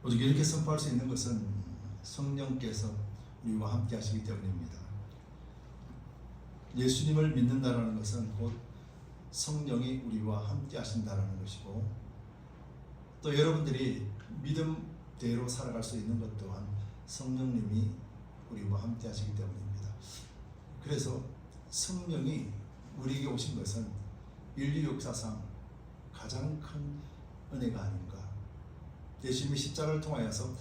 오직 이렇게 선포할 수 있는 것은 성령께서 우리와 함께 하시기 때문입니다. 예수님을 믿는다는 것은 곧 성령이 우리와 함께 하신다는 것이고, 또 여러분들이 믿음대로 살아갈 수 있는 것 또한 성령님이 우리와 함께 하시기 때문입니다. 그래서 성령이 우리에게 오신 것은 인류 역사상 가장 큰 은혜가 아닌가. 예수님이 십자가를 통하여서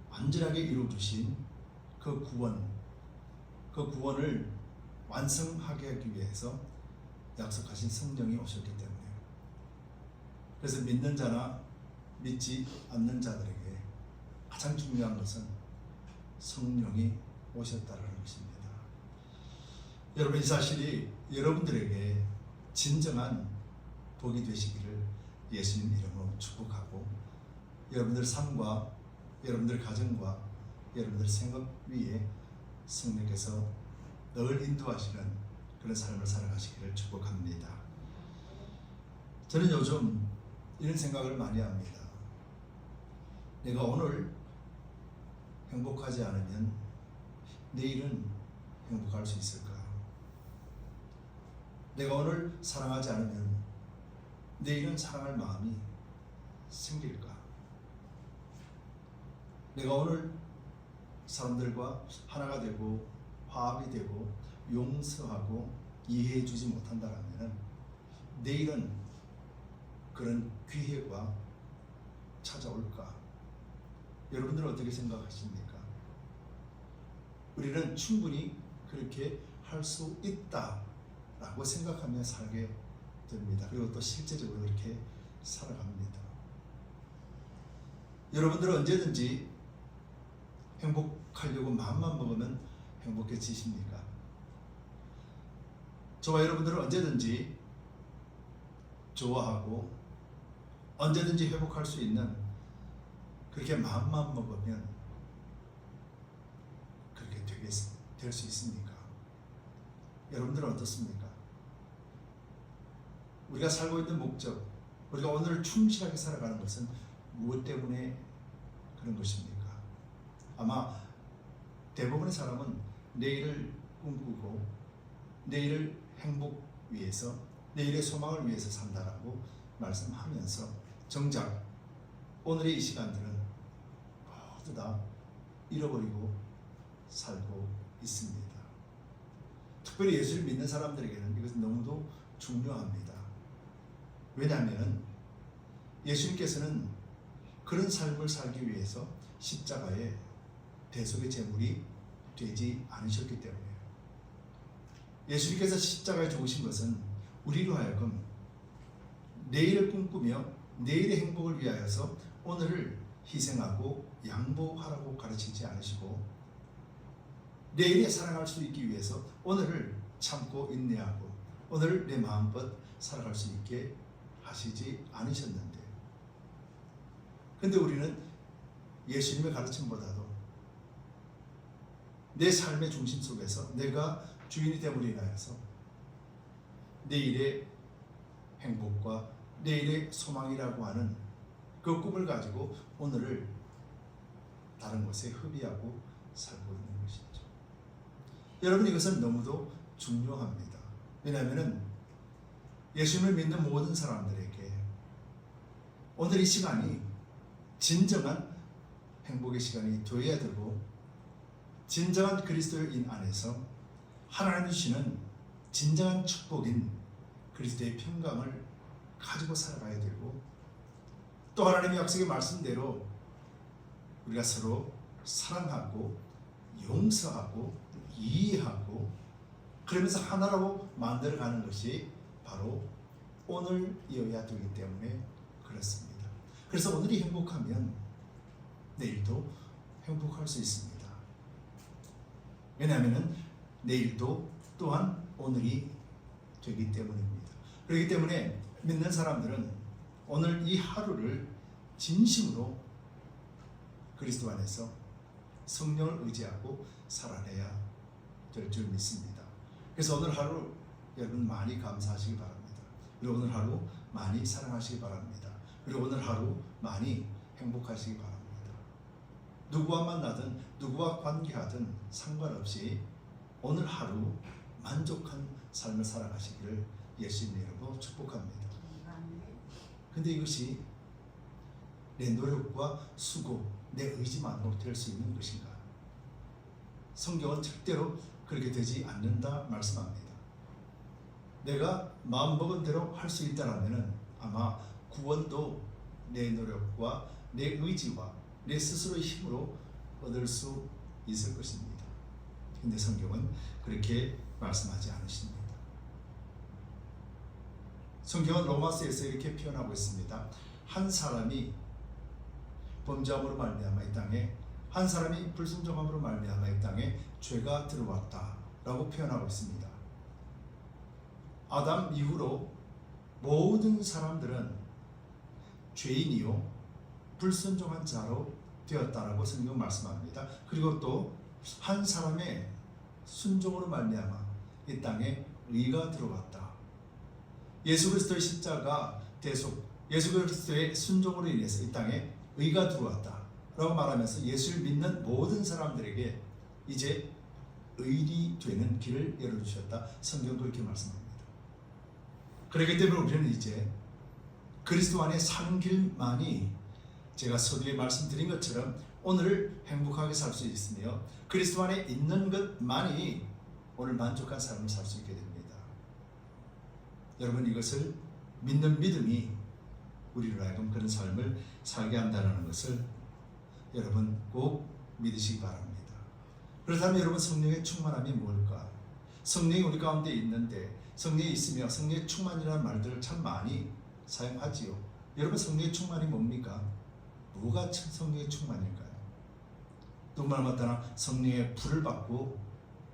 완전하게 이루어주신 그 구원을 완성하게 하기 위해서 약속하신 성령이 오셨기 때문에요. 그래서 믿는 자나 믿지 않는 자들에게 가장 중요한 것은 성령이 오셨다는 것입니다. 여러분, 이 사실이 여러분들에게 진정한 복이 되시기를 예수님 이름으로 축복하고, 여러분들 삶과 여러분들 가정과 여러분들 생각 위에 성령께서 늘 인도하시는 그런 삶을 살아가시기를 축복합니다. 저는 요즘 이런 생각을 많이 합니다. 내가 오늘 행복하지 않으면 내일은 행복할 수 있을까? 내가 오늘 사랑하지 않으면 내일은 사랑할 마음이 생길까? 내가 오늘 사람들과 하나가 되고 화합이 되고 용서하고 이해해 주지 못한다면 내일은 그런 기회가 찾아올까? 여러분들은 어떻게 생각하십니까? 우리는 충분히 그렇게 할 수 있다라고 생각하며 살게 됩니다. 그리고 또 실제적으로 그렇게 살아갑니다. 여러분들은 언제든지 행복하려고 마음만 먹으면 행복해지십니까? 저와 여러분들은 언제든지 좋아하고 언제든지 회복할 수 있는 그렇게 마음만 먹으면 그렇게 될 수 있습니까? 여러분들은 어떻습니까? 우리가 살고 있는 목적, 우리가 오늘 충실하게 살아가는 것은 무엇 때문에 그런 것입니까? 아마 대부분의 사람은 내일을 꿈꾸고 내일을 행복 위해서, 내일의 소망을 위해서 산다라고 말씀하면서 정작 오늘의 이 시간들은 모두 다 잃어버리고 살고 있습니다. 특별히 예수를 믿는 사람들에게는 이것은 너무도 중요합니다. 왜냐하면 예수님께서는 그런 삶을 살기 위해서 십자가에 대속의 제물이 되지 않으셨기 때문이에요. 예수님께서 십자가에 죽으신 것은 우리로 하여금 내일을 꿈꾸며 내일의 행복을 위하여서 오늘을 희생하고 양보하라고 가르치지 않으시고, 내일에 살아갈 수 있기 위해서 오늘을 참고 인내하고 오늘을 내 마음껏 살아갈 수 있게 하시지 않으셨는데, 근데 우리는 예수님의 가르침보다도 내 삶의 중심 속에서 내가 주인이 됨으로 인하여서 내일의 행복과 내일의 소망이라고 하는 그 꿈을 가지고 오늘을 다른 것에 허비하고 살고 있는 것이죠. 여러분, 이것은 너무도 중요합니다. 왜냐하면 예수님을 믿는 모든 사람들에게 오늘 이 시간이 진정한 행복의 시간이 되어야 되고, 진정한 그리스도인 안에서 하나님 주시는 진정한 축복인 그리스도의 평강을 가지고 살아가야 되고, 또 하나님의 약속의 말씀대로 우리가 서로 사랑하고 용서하고 이해하고 그러면서 하나로 만들어가는 것이 바로 오늘이어야 되기 때문에 그렇습니다. 그래서 오늘이 행복하면 내일도 행복할 수 있습니다. 왜냐하면 내일도 또한 오늘이 되기 때문입니다. 그렇기 때문에 믿는 사람들은 오늘 이 하루를 진심으로 그리스도 안에서 성령을 의지하고 살아내야 될 줄 믿습니다. 그래서 오늘 하루 여러분 많이 감사하시기 바랍니다. 그리고 오늘 하루 많이 사랑하시기 바랍니다. 그리고 오늘 하루 많이 행복하시기 바랍니다. 누구와 만나든 누구와 관계하든 상관없이 오늘 하루 만족한 삶을 살아가시기를 예수님 이름으로 축복합니다. 근데 이것이 내 노력과 수고, 내 의지만으로 될 수 있는 것인가? 성경은 절대로 그렇게 되지 않는다 말씀합니다. 내가 마음먹은 대로 할 수 있다라면 아마 구원도 내 노력과 내 의지와 내 스스로의 힘으로 얻을 수 있을 것입니다. 근데 성경은 그렇게 말씀하지 않으십니다. 성경은 로마서에서 이렇게 표현하고 있습니다. 한 사람이 범죄함으로 말미암아 이 땅에, 한 사람이 불순종함으로 말미암아 이 땅에 죄가 들어왔다라고 표현하고 있습니다. 아담 이후로 모든 사람들은 죄인이요 불순종한 자로 되었다라고 성경 말씀합니다. 그리고 또 한 사람의 순종으로 말미암아 이 땅에 의가 들어왔다. 예수 그리스도의 십자가 대속, 예수 그리스도의 순종으로 인해서 이 땅에 의가 들어왔다라고 말하면서 예수를 믿는 모든 사람들에게 이제 의리 되는 길을 열어주셨다. 성경도 이렇게 말씀합니다. 그렇기 때문에 우리는 이제 그리스도 안에 사는 길만이, 제가 서두에 말씀드린 것처럼 오늘을 행복하게 살 수 있으며 그리스도 안에 있는 것만이 오늘 만족한 삶을 살 수 있게 됩니다. 여러분, 이것을 믿는 믿음이 우리로 하여금 그런 삶을 살게 한다는 것을 여러분 꼭 믿으시기 바랍니다. 그렇다면 여러분, 성령의 충만함이 뭘까? 성령이 우리 가운데 있는데, 성령이 있으며 성령의 충만이라는 말들을 참 많이 사용하지요. 여러분, 성령의 충만이 뭡니까? 뭐가 성령의 충만일까요? 누구말마다 성령의 불을 받고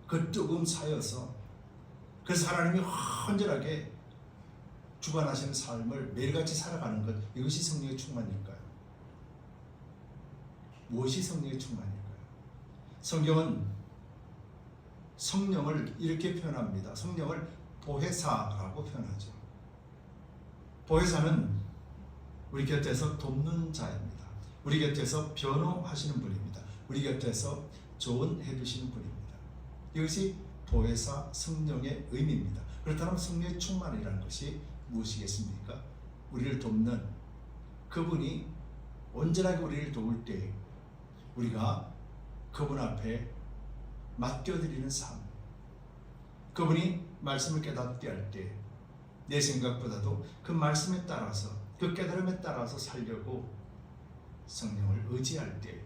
그 뜨거움 사여서 그래서 하나님이 헌전하게 주관하시는 삶을 매일같이 살아가는 것, 이것이 성령의 충만일까요? 무엇이 성령의 충만일까요? 성경은 성령을 이렇게 표현합니다. 성령을 보혜사라고 표현하죠. 보혜사는 우리 곁에서 돕는 자입니다. 우리 곁에서 변호하시는 분입니다. 우리 곁에서 조언해 주시는 분입니다. 이것이 보혜사 성령의 의미입니다. 그렇다면 성령의 충만이라는 것이 무엇이겠습니까? 우리를 돕는 그분이 온전하게 우리를 도울 때 우리가 그분 앞에 맡겨드리는 삶, 그분이 말씀을 깨닫게 할 때 내 생각보다도 그 말씀에 따라서, 그 깨달음에 따라서 살려고 성령을 의지할 때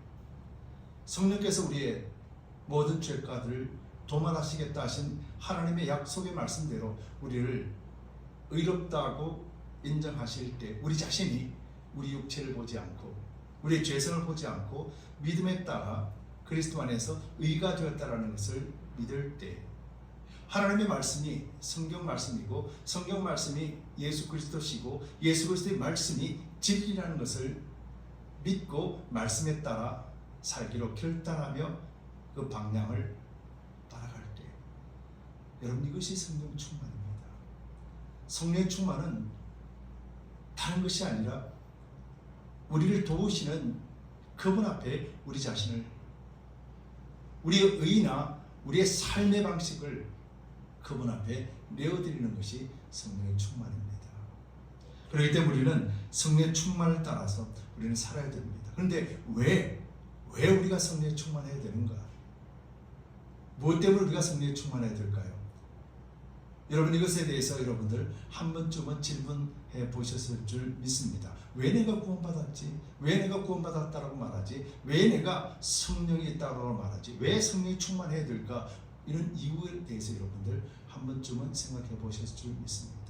성령께서 우리의 모든 죄가들을 도말하시겠다 하신 하나님의 약속의 말씀대로 우리를 의롭다고 인정하실 때 우리 자신이 우리 육체를 보지 않고 우리의 죄성을 보지 않고 믿음에 따라 그리스도 안에서 의가 되었다라는 것을 믿을 때 하나님의 말씀이 성경 말씀이고 성경 말씀이 예수 그리스도시고 예수 그리스도의 말씀이 진리라는 것을 믿고 말씀에 따라 살기로 결단하며 그 방향을 따라갈 때 여러분, 이것이 성령 충만입니다. 성령의 충만은 다른 것이 아니라 우리를 도우시는 그분 앞에 우리 자신을, 우리의 의나 우리의 삶의 방식을 그분 앞에 내어드리는 것이 성령의 충만입니다. 그렇기 때문에 우리는 성령의 충만을 따라서 우리는 살아야 됩니다. 그런데 왜 우리가 성령에 충만해야 되는가? 무엇 때문에 우리가 성령에 충만해야 될까요? 여러분, 이것에 대해서 여러분들 한 번쯤은 질문해 보셨을 줄 믿습니다. 왜 내가 구원받았지? 왜 내가 구원받았다라고 말하지? 왜 내가 성령이 있다고 말하지? 왜 성령이 충만해야 될까? 이런 이유에 대해서 여러분들 한 번쯤은 생각해 보셨을 줄 믿습니다.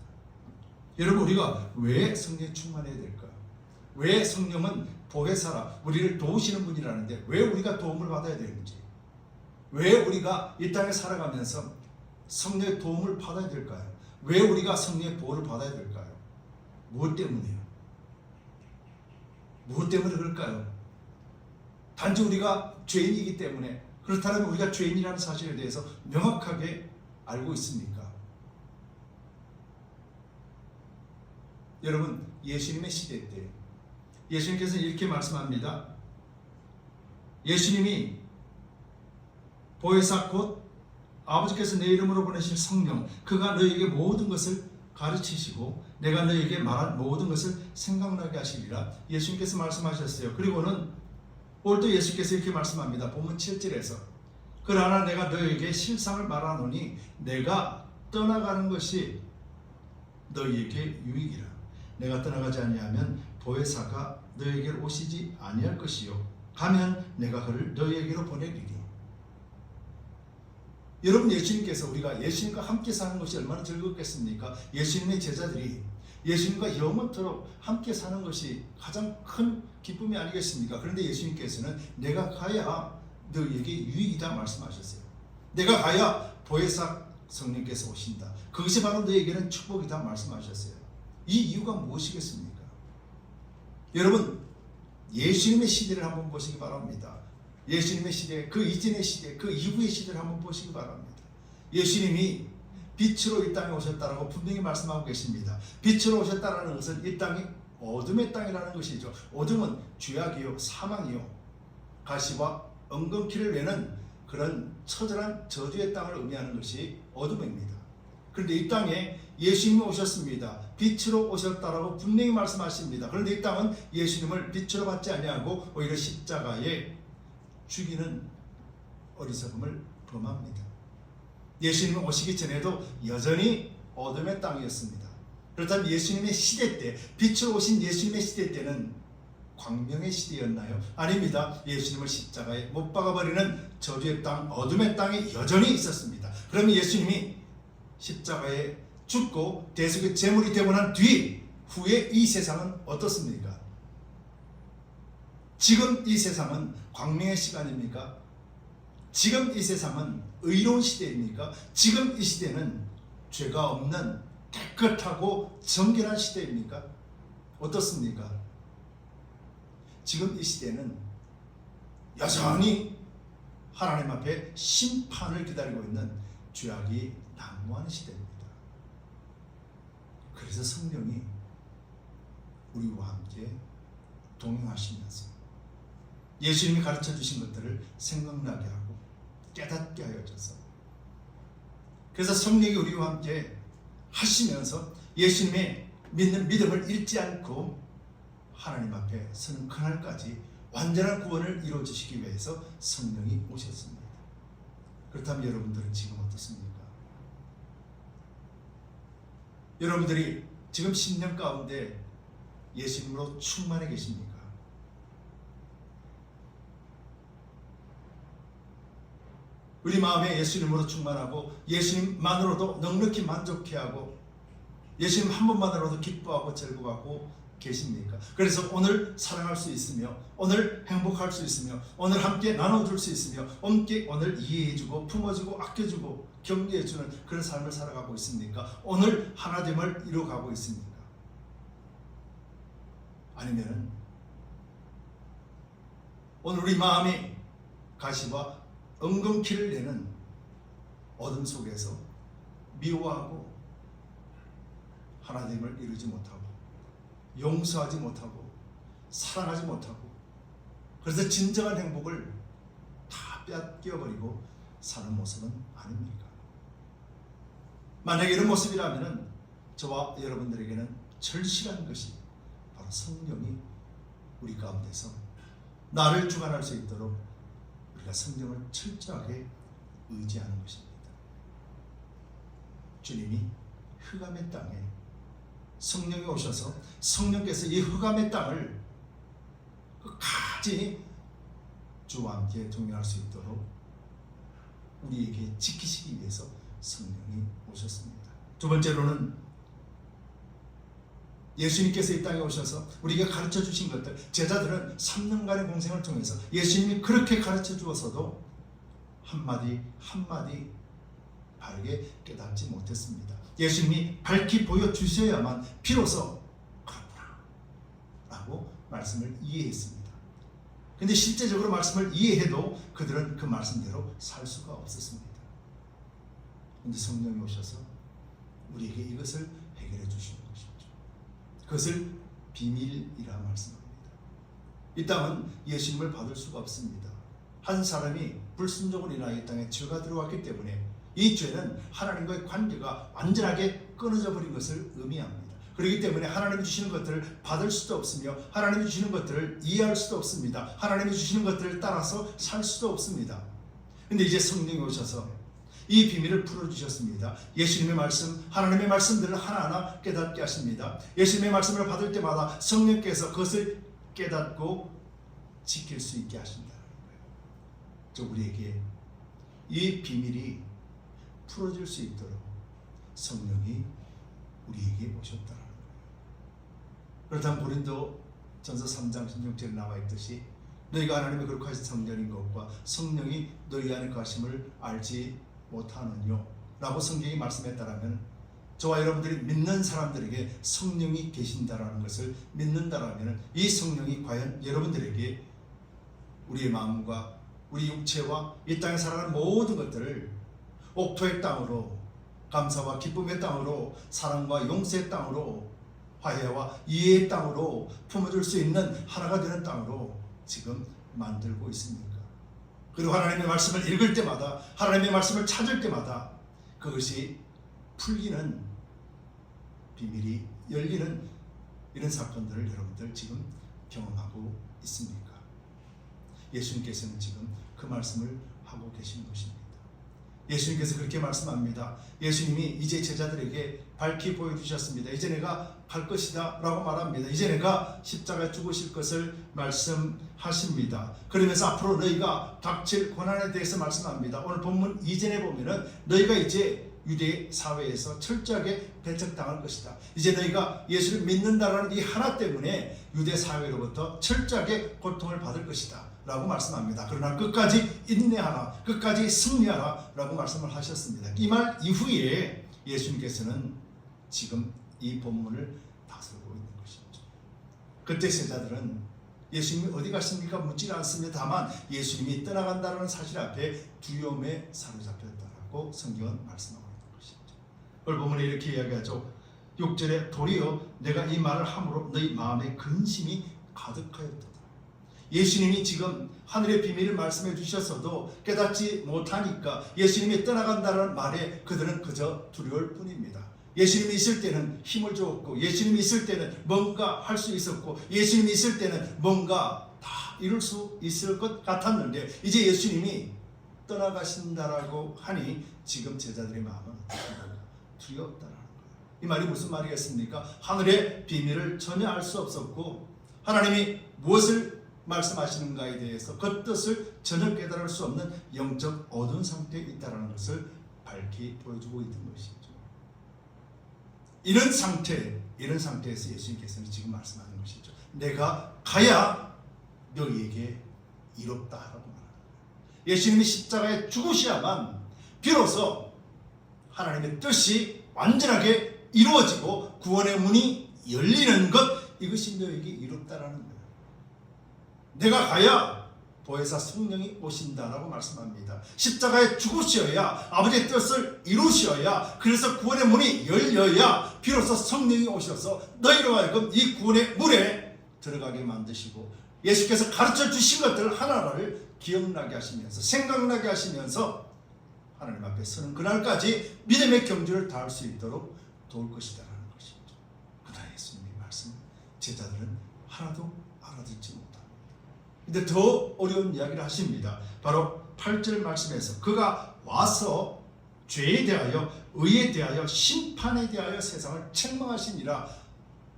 여러분, 우리가 왜 성령에 충만해야 될까? 왜 성령은 보혜사라, 우리를 도우시는 분이라는데 왜 우리가 도움을 받아야 되는지, 왜 우리가 이 땅에 살아가면서 성령의 도움을 받아야 될까요? 왜 우리가 성령의 보호를 받아야 될까요? 무엇 때문에요? 무엇 때문에 그럴까요? 단지 우리가 죄인이기 때문에, 그렇다면 우리가 죄인이라는 사실에 대해서 명확하게 알고 있습니까? 여러분, 예수님의 시대 때 예수님께서 이렇게 말씀합니다. 예수님이 보혜사 곧 아버지께서 내 이름으로 보내실 성령, 그가 너희에게 모든 것을 가르치시고 내가 너희에게 말한 모든 것을 생각나게 하시리라 예수님께서 말씀하셨어요. 그리고는 오늘도 예수께서 이렇게 말씀합니다. 본문 7절에서 그러나 내가 너희에게 실상을 말하노니 내가 떠나가는 것이 너희에게 유익이라. 내가 떠나가지 아니하면 보혜사가 너희에게로 오시지 아니할 것이요 가면 내가 그를 너희에게로 보내리니. 여러분, 예수님께서 우리가 예수님과 함께 사는 것이 얼마나 즐겁겠습니까? 예수님의 제자들이 예수님과 영원토록 함께 사는 것이 가장 큰 기쁨이 아니겠습니까? 그런데 예수님께서는 내가 가야 너희에게 유익이다 말씀하셨어요. 내가 가야 보혜사 성령께서 오신다. 그것이 바로 너희에게는 축복이다 말씀하셨어요. 이 이유가 무엇이겠습니까? 여러분, 예수님의 시대를 한번 보시기 바랍니다. 예수님의 시대, 그 이전의 시대, 그 이후의 시대를 한번 보시기 바랍니다. 예수님이 빛으로 이 땅에 오셨다라고 분명히 말씀하고 계십니다. 빛으로 오셨다라는 것은 이 땅이 어둠의 땅이라는 것이죠. 어둠은 죄악이요, 사망이요, 가시와 엉겅퀴를 내는 그런 처절한 저주의 땅을 의미하는 것이 어둠입니다. 그런데 이 땅에 예수님이 오셨습니다. 빛으로 오셨다라고 분명히 말씀하십니다. 그런데 이 땅은 예수님을 빛으로 받지 아니하고 오히려 십자가에 죽이는 어리석음을 범합니다. 예수님은 오시기 전에도 여전히 어둠의 땅이었습니다. 그렇다면 예수님의 시대 때, 빛으로 오신 예수님의 시대 때는 광명의 시대였나요? 아닙니다. 예수님을 십자가에 못 박아버리는 저주의 땅, 어둠의 땅이 여전히 있었습니다. 그러면 예수님이 십자가에 죽고 대속의 제물이 되고 난 뒤 후에 이 세상은 어떻습니까? 지금 이 세상은 광명의 시간입니까? 지금 이 세상은 의로운 시대입니까? 지금 이 시대는 죄가 없는 깨끗하고 정결한 시대입니까? 어떻습니까? 지금 이 시대는 여전히 하나님 앞에 심판을 기다리고 있는 죄악이 난무하는 시대입니다. 그래서 성령이 우리와 함께 동행하시면서 예수님이 가르쳐 주신 것들을 생각나게 하고 깨닫게 하여 주셔서, 그래서 성령이 우리와 함께 하시면서 예수님의 믿는 믿음을 잃지 않고 하나님 앞에 서는 그날까지 완전한 구원을 이루어 주시기 위해서 성령이 오셨습니다. 그렇다면 여러분들은 지금 어떻습니까? 여러분들이 지금 심령 가운데 예수님으로 충만해 계십니까? 우리 마음에 예수님으로 충만하고 예수님만으로도 넉넉히 만족해하고 예수님 한 분만으로도 기뻐하고 즐거워하고 계십니까? 그래서 오늘 사랑할 수 있으며 오늘 행복할 수 있으며 오늘 함께 나눠줄 수 있으며 함께 오늘 이해해주고 품어주고 아껴주고 격려해주는 그런 삶을 살아가고 있습니까? 오늘 하나됨을 이루어가고 있습니까? 아니면 오늘 우리 마음이 가시와 엉겅퀴를 내는 어둠 속에서 미워하고 하나됨을 이루지 못하고 용서하지 못하고 사랑하지 못하고 그래서 진정한 행복을 다 뺏겨버리고 사는 모습은 아닙니까? 만약 이런 모습이라면 저와 여러분들에게는 절실한 것이 바로 성령이 우리 가운데서 나를 주관할 수 있도록 우리가 성령을 철저하게 의지하는 것입니다. 주님이 흑암의 땅에 성령이 오셔서 성령께서 이 흑암의 땅을 끝까지 주와 함께 동행할 수 있도록 우리에게 지키시기 위해서 성령이 오셨습니다. 두 번째로는 예수님께서 이 땅에 오셔서 우리에게 가르쳐 주신 것들, 제자들은 3년간의 공생을 통해서 예수님이 그렇게 가르쳐 주어서도 한마디 한마디 바르게 깨닫지 못했습니다. 예수님이 밝히 보여주셔야만 비로소 그렇구나 라고 말씀을 이해했습니다. 근데 실제적으로 말씀을 이해해도 그들은 그 말씀대로 살 수가 없었습니다. 근데 성령이 오셔서 우리에게 이것을 해결해 주시는 것이죠. 그것을 비밀이라 말씀합니다. 이 땅은 예수님을 받을 수가 없습니다. 한 사람이 불순종으로 인하여 이 땅에 죄가 들어왔기 때문에 이 죄는 하나님과의 관계가 완전하게 끊어져 버린 것을 의미합니다. 그렇기 때문에 하나님이 주시는 것들을 받을 수도 없으며 하나님이 주시는 것들을 이해할 수도 없습니다. 하나님이 주시는 것들을 따라서 살 수도 없습니다. 근데 이제 성령이 오셔서 이 비밀을 풀어주셨습니다. 예수님의 말씀, 하나님의 말씀들을 하나하나 깨닫게 하십니다. 예수님의 말씀을 받을 때마다 성령께서 그것을 깨닫고 지킬 수 있게 하신다는 거예요. 저 우리에게 이 비밀이 풀어질 수 있도록 성령이 우리에게 오셨다는 거예요. 그렇다면 고린도전서 3장 16절에 나와 있듯이 너희가 하나님의 거룩하신 성전인 것과 성령이 너희 안에 거하심을 알지 못하느뇨 라고 성경이 말씀했다라면 저와 여러분들이 믿는 사람들에게 성령이 계신다라는 것을 믿는다라면 이 성령이 과연 여러분들에게 우리의 마음과 우리 육체와 이 땅에 살아가는 모든 것들을 옥토의 땅으로, 감사와 기쁨의 땅으로, 사랑과 용서의 땅으로, 화해와 이해의 땅으로 품어줄 수 있는 하나가 되는 땅으로 지금 만들고 있습니까? 그리고 하나님의 말씀을 읽을 때마다, 하나님의 말씀을 찾을 때마다 그것이 풀리는 비밀이 열리는 이런 사건들을 여러분들 지금 경험하고 있습니까? 예수님께서는 지금 그 말씀을 하고 계신 것입니다. 예수님께서 그렇게 말씀합니다. 예수님이 이제 제자들에게 밝히 보여주셨습니다. 이제 내가 갈 것이다 라고 말합니다. 이제 내가 십자가에 죽으실 것을 말씀하십니다. 그러면서 앞으로 너희가 닥칠 고난에 대해서 말씀합니다. 오늘 본문 이전에 보면은 너희가 이제 유대 사회에서 철저하게 배척당할 것이다. 이제 너희가 예수를 믿는다라는 이 하나 때문에 유대 사회로부터 철저하게 고통을 받을 것이다 라고 말씀합니다. 그러나 끝까지 인내하라, 끝까지 승리하라 라고 말씀을 하셨습니다. 이 말 이후에 예수님께서는 지금 이 본문을 다스리고 있는 것이죠. 그때 제자들은 예수님이 어디 가십니까? 묻지 않습니다. 다만 예수님이 떠나간다는 사실 앞에 두려움에 사로잡혔다라고 성경은 말씀하고 있는 것이죠. 오늘 본문에 이렇게 이야기하죠. 6절에 도리어 내가 이 말을 함으로 너희 마음에 근심이 가득하였다. 예수님이 지금 하늘의 비밀을 말씀해 주셨어도 깨닫지 못하니까 예수님이 떠나간다는 말에 그들은 그저 두려울 뿐입니다. 예수님이 있을 때는 힘을 주었고, 예수님이 있을 때는 뭔가 할 수 있었고, 예수님이 있을 때는 뭔가 다 이룰 수 있을 것 같았는데 이제 예수님이 떠나가신다라고 하니 지금 제자들의 마음은 두렵다라는 거예요. 이 말이 무슨 말이겠습니까? 하늘의 비밀을 전혀 알 수 없었고 하나님이 무엇을 말씀하시는가에 대해서 그 뜻을 전혀 깨달을 수 없는 영적 어두운 상태에 있다는 것을 밝히 보여주고 있는 것이죠. 이런 상태에서 예수님께서는 지금 말씀하는 것이죠. 내가 가야 너희에게 이롭다라고 말합니다. 예수님이 십자가에 죽으셔야만 비로소 하나님의 뜻이 완전하게 이루어지고 구원의 문이 열리는 것, 이것이 너희에게 이롭다라는 거예요. 내가 가야 보혜사 성령이 오신다라고 말씀합니다. 십자가에 죽으셔야 아버지의 뜻을 이루셔야, 그래서 구원의 문이 열려야 비로소 성령이 오셔서 너희로 하여금 이 구원의 문에 들어가게 만드시고 예수께서 가르쳐 주신 것들 하나하나를 기억나게 하시면서 생각나게 하시면서 하나님 앞에 서는 그날까지 믿음의 경주를 다할 수 있도록 도울 것이다라는 것이죠. 그러나 예수님의 말씀 제자들은 하나도 알아듣지 못합니다. 근데 더 어려운 이야기를 하십니다. 바로 8절 말씀에서 그가 와서 죄에 대하여, 의에 대하여, 심판에 대하여 세상을 책망하시니라.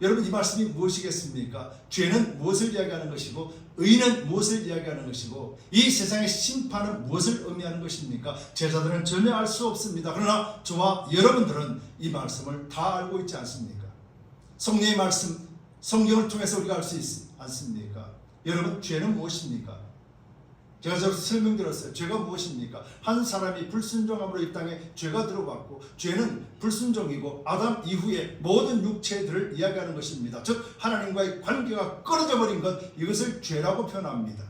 여러분, 이 말씀이 무엇이겠습니까? 죄는 무엇을 이야기하는 것이고 의는 무엇을 이야기하는 것이고 이 세상의 심판은 무엇을 의미하는 것입니까? 제자들은 전혀 알 수 없습니다. 그러나 저와 여러분들은 이 말씀을 다 알고 있지 않습니까? 성령의 말씀, 성경을 통해서 우리가 알 수 있지 않습니까? 여러분, 죄는 무엇입니까? 제가 저를 설명드렸어요. 죄가 무엇입니까? 한 사람이 불순종함으로 이 땅에 죄가 들어왔고, 죄는 불순종이고 아담 이후에 모든 육체들을 이야기하는 것입니다. 즉 하나님과의 관계가 끊어져 버린 것, 이것을 죄라고 표현합니다.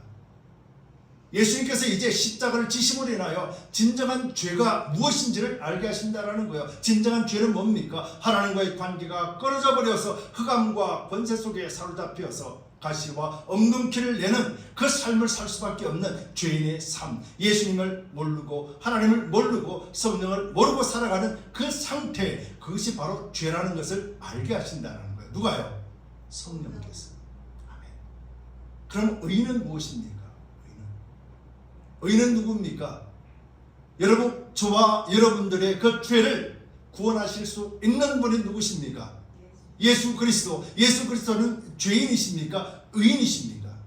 예수님께서 이제 십자가를 지심으로 인하여 진정한 죄가 무엇인지를 알게 하신다는 거예요. 진정한 죄는 뭡니까? 하나님과의 관계가 끊어져 버려서 흑암과 권세 속에 사로잡혀서 가시와 엉금키를 내는 그 삶을 살 수밖에 없는 죄인의 삶, 예수님을 모르고 하나님을 모르고 성령을 모르고 살아가는 그 상태, 그것이 바로 죄라는 것을 알게 하신다는 거예요. 누가요? 성령께서. 아멘. 그럼 의인은 무엇입니까? 의인은 누굽니까? 여러분, 저와 여러분들의 그 죄를 구원하실 수 있는 분이 누구십니까? 예수 그리스도. 예수 그리스도는 죄인이십니까? 의인이십니까?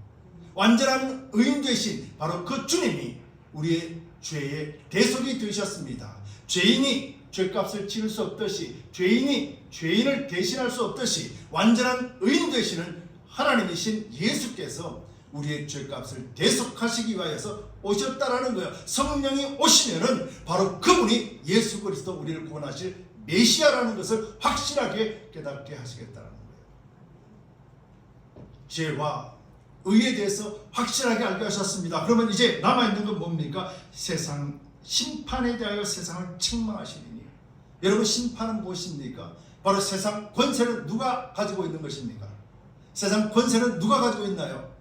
완전한 의인 되신 바로 그 주님이 우리의 죄의 대속이 되셨습니다. 죄인이 죄값을 치를 수 없듯이, 죄인이 죄인을 대신할 수 없듯이 완전한 의인 되시는 하나님이신 예수께서 우리의 죄값을 대속하시기 위하여서 오셨다라는 거예요. 성령이 오시면은 바로 그분이 예수 그리스도 우리를 구원하실 메시아라는 것을 확실하게 깨닫게 하시겠다는 거예요. 죄와 의에 대해서 확실하게 알게 하셨습니다. 그러면 이제 남아있는 건 뭡니까? 세상 심판에 대하여 세상을 책망하시리니. 여러분, 심판은 무엇입니까? 바로 세상 권세를 누가 가지고 있는 것입니까? 세상 권세는 누가 가지고 있나요?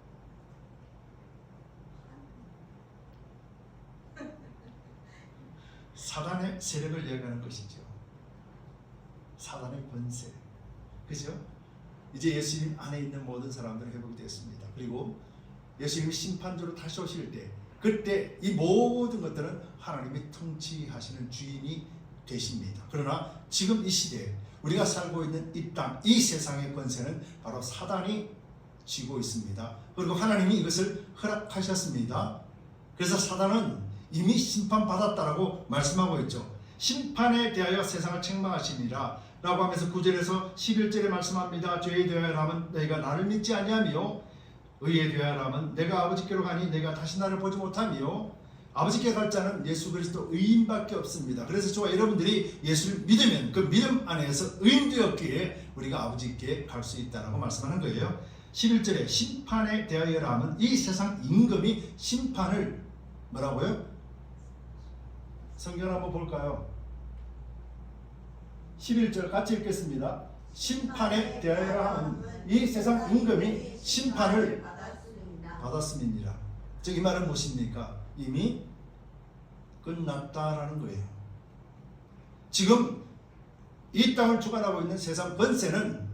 사단의 세력을 이야기하는 것이죠. 사단의 권세. 그죠? 이제 예수님 안에 있는 모든 사람들은 회복이 되었습니다. 그리고 예수님이 심판주로 다시 오실 때, 그때 이 모든 것들은 하나님이 통치하시는 주인이 되십니다. 그러나 지금 이 시대에 우리가 살고 있는 이 땅, 이 세상의 권세는 바로 사단이 쥐고 있습니다. 그리고 하나님이 이것을 허락하셨습니다. 그래서 사단은 이미 심판받았다라고 말씀하고 있죠. 심판에 대하여 세상을 책망하시니라 라고 하면서 9절에서 11절에 말씀합니다. 죄에 대하여라면 너희가 나를 믿지 아니하며 의에 대하여라면 내가 아버지께로 가니 내가 다시 나를 보지 못하며, 아버지께 갈 자는 예수 그리스도 의인밖에 없습니다. 그래서 저와 여러분들이 예수를 믿으면 그 믿음 안에서 의인되었기에 우리가 아버지께 갈 수 있다라고 말씀하는 거예요. 11절에 심판에 대하여라면 이 세상 임금이 심판을 뭐라고요? 성경 한번 볼까요? 11절 같이 읽겠습니다. 심판에 대하여라면 이 세상 임금이 심판을 받았음이니라. 즉 이 말은 무엇입니까? 이미 끝났다라는 거예요. 지금 이 땅을 주관하고 있는 세상 권세는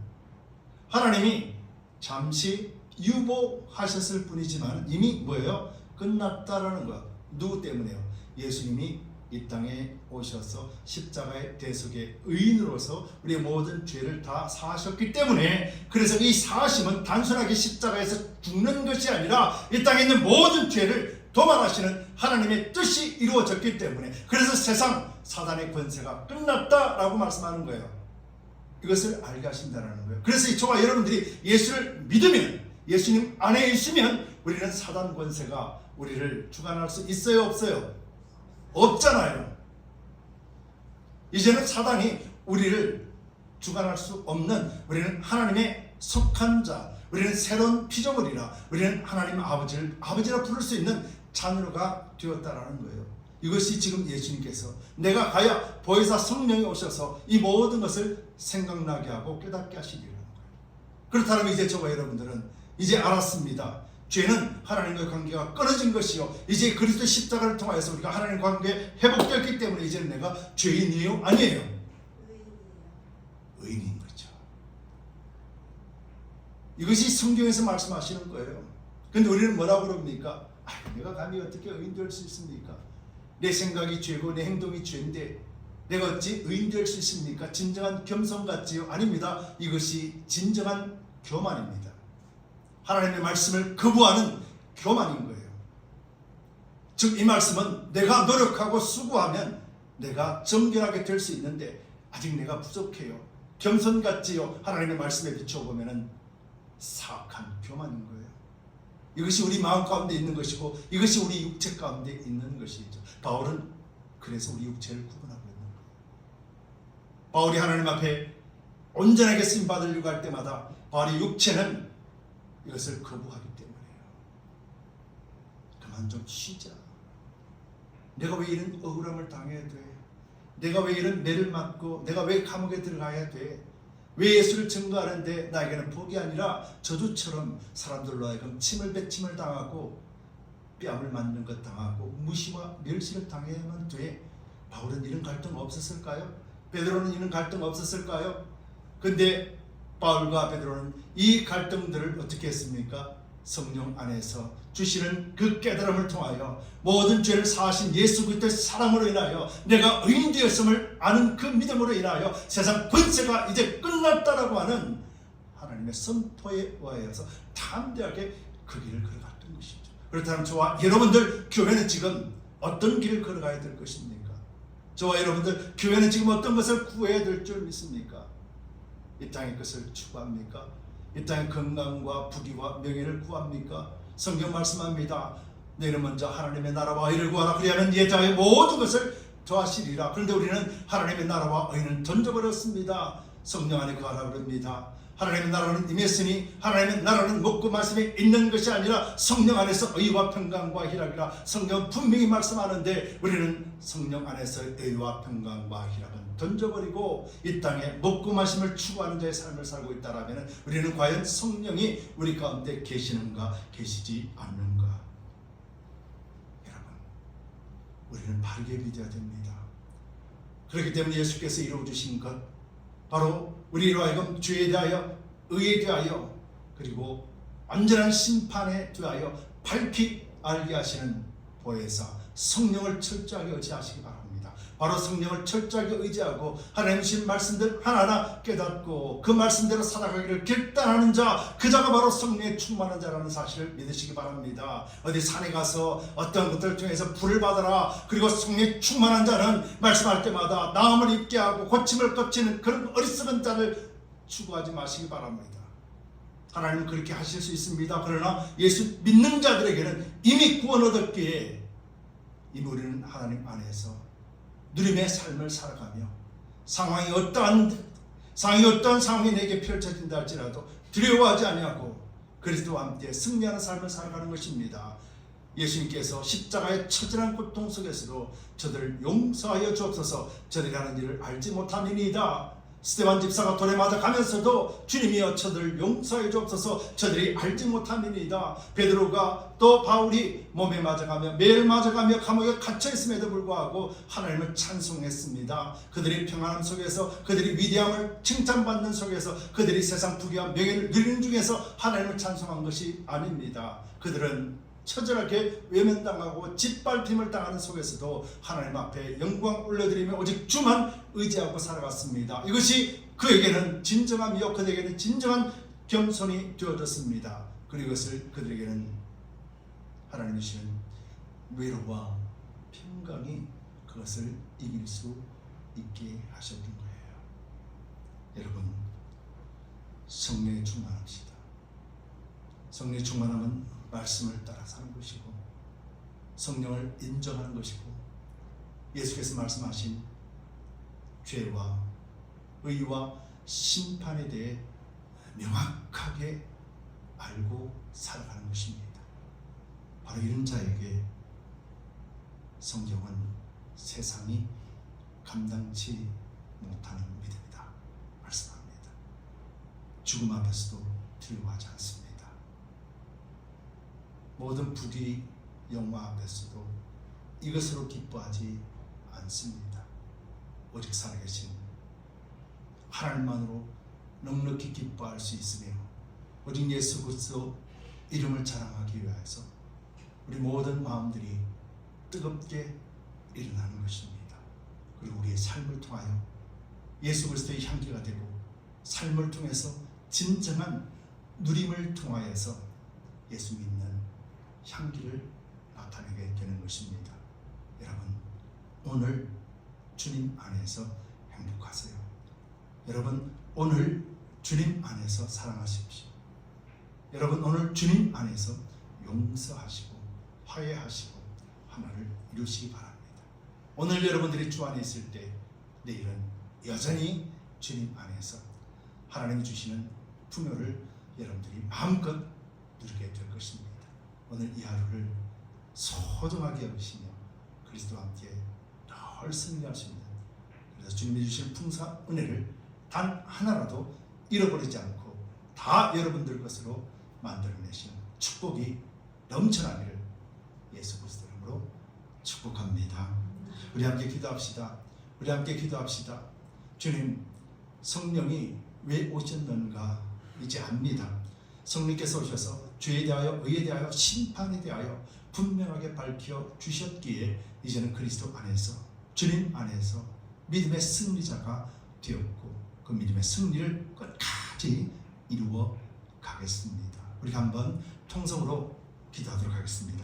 하나님이 잠시 유보하셨을 뿐이지만 이미 뭐예요? 끝났다라는 거. 누구 때문에요? 예수님이 이 땅에 오셔서 십자가의 대속의 의인으로서 우리의 모든 죄를 다 사하셨기 때문에, 그래서 이 사하심은 단순하게 십자가에서 죽는 것이 아니라 이 땅에 있는 모든 죄를 도말하시는 하나님의 뜻이 이루어졌기 때문에, 그래서 세상 사단의 권세가 끝났다라고 말씀하는 거예요. 이것을 알게 하신다는 거예요. 그래서 저와 여러분들이 예수를 믿으면, 예수님 안에 있으면 우리는 사단 권세가 우리를 주관할 수 있어요, 없어요? 없잖아요. 이제는 사단이 우리를 주관할 수 없는, 우리는 하나님의 속한 자, 우리는 새로운 피조물이라, 우리는 하나님 아버지를 아버지라 부를 수 있는 자녀가 되었다라는 거예요. 이것이 지금 예수님께서 내가 가야 보혜사 성령이 오셔서 이 모든 것을 생각나게 하고 깨닫게 하시리라는 거예요. 그렇다면 이제 저와 여러분들은 이제 알았습니다. 죄는 하나님과의 관계가 끊어진 것이요, 이제 그리스도의 십자가를 통하여서 우리가 하나님과 관계 회복되었기 때문에 이제는 내가 죄인이에요? 아니에요? 의인인 거죠. 이것이 성경에서 말씀하시는 거예요. 근데 우리는 뭐라고 그럽니까? 내가 감히 어떻게 의인 될 수 있습니까? 내 생각이 죄고 내 행동이 죄인데 내가 어찌 의인 될 수 있습니까? 진정한 겸손 같지요? 아닙니다. 이것이 진정한 교만입니다. 하나님의 말씀을 거부하는 교만인 거예요. 즉 이 말씀은 내가 노력하고 수고하면 내가 정결하게 될 수 있는데 아직 내가 부족해요, 겸손 같지요? 하나님의 말씀에 비춰보면 사악한 교만인 거예요. 이것이 우리 마음 가운데 있는 것이고 이것이 우리 육체 가운데 있는 것이죠. 바울은 그래서 우리 육체를 구분하고 있는 거예요. 바울이 하나님 앞에 온전하게 쓰임 받으려고 할 때마다 바울의 육체는 이것을 거부하기 때문이에요. 그만 좀 쉬자. 내가 왜 이런 억울함을 당해야 돼? 내가 왜 이런 매를 맞고 내가 왜 감옥에 들어가야 돼? 왜 예수를 증거하는데 나에게는 복이 아니라 저주처럼 사람들로 하여금 침을 뱉침을 당하고 뺨을 맞는 것 당하고 무시와 멸시를 당해야만 돼. 바울은 이런 갈등 없었을까요? 베드로는 이런 갈등 없었을까요? 근데 바울과 베드로는 이 갈등들을 어떻게 했습니까? 성령 안에서 주시는 그 깨달음을 통하여 모든 죄를 사하신 예수 그리스도의 사랑으로 인하여 내가 의인 되었음을 아는 그 믿음으로 인하여 세상 권세가 이제 끝났다라고 하는 하나님의 선포에 의하여서 담대하게 그 길을 걸어갔던 것이죠. 그렇다면 저와 여러분들 교회는 지금 어떤 길을 걸어가야 될 것입니까? 저와 여러분들 교회는 지금 어떤 것을 구해야 될 줄 믿습니까? 이 땅의 것을 추구합니까? 이 땅의 건강과 부귀와 명예를 구합니까? 성경 말씀합니다. 너희는 먼저 하나님의 나라와 의를 구하라. 그리하면 이 땅의 모든 것을 더하시리라. 그런데 우리는 하나님의 나라와 의는 던져버렸습니다. 성령 안에 구하라 그럽니다. 하나님의 나라는 임했으니 하나님의 나라는 먹고 말씀에 있는 것이 아니라 성령 안에서 의와 평강과 희락이라. 성경 분명히 말씀하는데 우리는 성령 안에서 의와 평강과 희락은 던져버리고 이 땅에 먹고 마심을 추구하는 자의 삶을 살고 있다라면 우리는 과연 성령이 우리 가운데 계시는가 계시지 않는가? 여러분, 우리는 바르게 믿어야 됩니다. 그렇기 때문에 예수께서 이루어주신 것 바로 우리로 하여금 죄에 대하여 의에 대하여 그리고 완전한 심판에 대하여 밝히 알게 하시는 보혜사 성령을 철저하게 의지하시기 바랍니다. 바로 성령을 철저하게 의지하고 하나님 주신 말씀들 하나하나 깨닫고 그 말씀대로 살아가기를 결단하는 자, 그 자가 바로 성령에 충만한 자라는 사실을 믿으시기 바랍니다. 어디 산에 가서 어떤 것들을 통해서 불을 받아라. 그리고 성령에 충만한 자는 말씀할 때마다 나음을 입게 하고 고침을 거치는 그런 어리석은 자를 추구하지 마시기 바랍니다. 하나님은 그렇게 하실 수 있습니다. 그러나 예수 믿는 자들에게는 이미 구원 얻었기에 이미 우리는 하나님 안에서 누림의 삶을 살아가며 상황이 어떠한 상황이 내게 펼쳐진다 할지라도 두려워하지 아니하고 그리스도와 함께 승리하는 삶을 살아가는 것입니다. 예수님께서 십자가의 처절한 고통 속에서도 저들을 용서하여 주옵소서. 저들이 하는 일을 알지 못함이니이다. 스데반 집사가 돌에 맞아 가면서도 주님이여 저들을 용서해 주옵소서. 저들이 알지 못함이니이다. 베드로가 또 바울이 몸에 맞아가며 매일 맞아가며 감옥에 갇혀 있음에도 불구하고 하나님을 찬송했습니다. 그들이 평안함 속에서 그들이 위대함을 칭찬받는 속에서 그들이 세상 부귀와 명예를 누리는 중에서 하나님을 찬송한 것이 아닙니다. 그들은 처절하게 외면당하고 짓밟힘을 당하는 속에서도 하나님 앞에 영광 올려드리며 오직 주만 의지하고 살아갔습니다. 이것이 그에게는 진정함이요 그들에게는 진정한 겸손이 되어졌습니다. 그리고 이것을 그들에게는 하나님이 주시는 위로와 평강이 그것을 이길 수 있게 하셨던 거예요. 여러분, 성령에 충만합시다. 성령에 충만함은 말씀을 따라 사는 것이고 성령을 인정하는 것이고 예수께서 말씀하신 죄와 의와 심판에 대해 명확하게 알고 살아가는 것입니다. 바로 이런 자에게 성경은 세상이 감당치 못하는 믿음이다 말씀합니다. 죽음 앞에서도 두려워하지 않습니다. 모든 부귀 영화 앞에서도 이것으로 기뻐하지 않습니다. 오직 살아계신 하나님만으로 넉넉히 기뻐할 수 있으며 오직 예수 그리스도 이름을 자랑하기 위해서 우리 모든 마음들이 뜨겁게 일어나는 것입니다. 그리고 우리의 삶을 통하여 예수 그리스도의 향기가 되고 삶을 통해서 진정한 누림을 통하여서 예수 믿는 향기를 나타내게 되는 것입니다. 여러분, 오늘 주님 안에서 행복하세요. 여러분, 오늘 주님 안에서 사랑하십시오. 여러분, 오늘 주님 안에서 용서하시고 화해하시고 하나를 이루시기 바랍니다. 오늘 여러분들이 주 안에 있을 때 내일은 여전히 주님 안에서 하나님이 주시는 풍요를 여러분들이 마음껏 누리게 될 것입니다. 오늘 이 하루를 소중하게 여기시며 그리스도와 함께 늘 승리할 수 있는, 그래서 주님이 주신 풍성한 은혜를 단 하나라도 잃어버리지 않고 다 여러분들 것으로 만들어내시는 축복이 넘쳐나기를 예수 그리스도 이름으로 축복합니다. 우리 함께 기도합시다. 우리 함께 기도합시다. 주님, 성령이 왜 오셨는가 이제 압니다. 성령께서 오셔서 죄에 대하여 의에 대하여 심판에 대하여 분명하게 밝혀 주셨기에 이제는 그리스도 안에서, 주님 안에서 믿음의 승리자가 되었고 그 믿음의 승리를 끝까지 이루어 가겠습니다. 우리 한번 통성으로 기도하도록 하겠습니다.